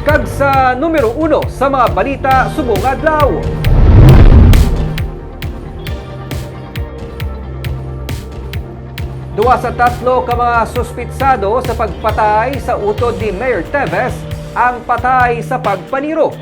Kag sa numero 1 sa mga balita subong adlaw. Duwa sa tatlo ka mga suspitsado sa pagpatay sa utod ni Mayor Teves ang patay sa pagpaniro.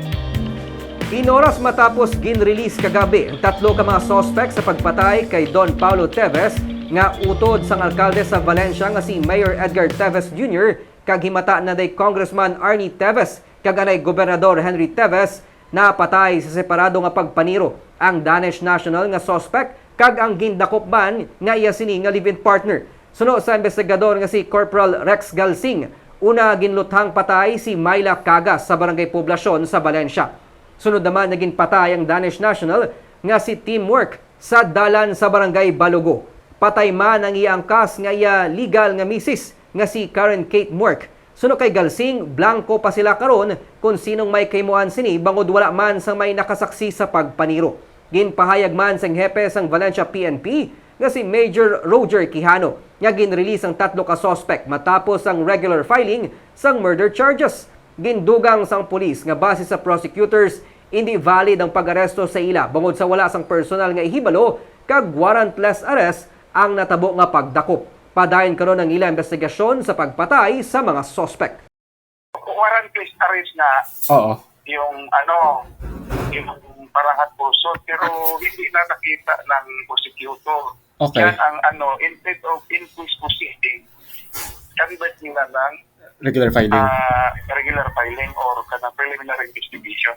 Inoras matapos gin-release kagabi ang tatlo ka mga suspect sa pagpatay kay Don Paulo Teves nga utod sang alkalde sa Valencia nga si Mayor Edgar Teves Jr. kag himata na day Congressman Arnie Teves kag anay Gobernador Henry Teves na patay sa separado nga pagpaniro ang Danish national nga suspect kag ang gindakop man nga iya sini nga live-in partner. Suno sa investigador nga si Corporal Rex Galsing, una ginluthang patay si Myla Cagas sa Barangay Poblasyon sa Valencia. Sunod naman naging patay ang Danish national nga si Teamwork sa dalan sa Barangay Balugo. Patay man ang iyang kas nga iya legal nga misis nga si Karen Kate Mork. Suno kay Galsing, blanco pa sila karon kung sinong may kaymuan sini bangod wala man sang may nakasaksi sa pagpaniro. Ginpahayag man sang hepe sang Valencia PNP nga si Major Roger Quijano nga ginrelease ang tatlo ka suspect matapos ang regular filing sang murder charges. Gindugang sang pulis nga base sa prosecutors hindi valid ang pag-aresto sa ila bangod sa wala sang personal nga ihibalo kag warrantless arrest ang natabo nga pagdakop. Padayon karon ang ila investigasyon sa pagpatay sa mga suspect. Warrantless arrest na Oo. yung yung parahat puso pero hindi na nakita ng prosecutor. Okay. Yan ang instead of inquest proceeding, kanibad nila ng Regular filing. regular filing or preliminary investigation.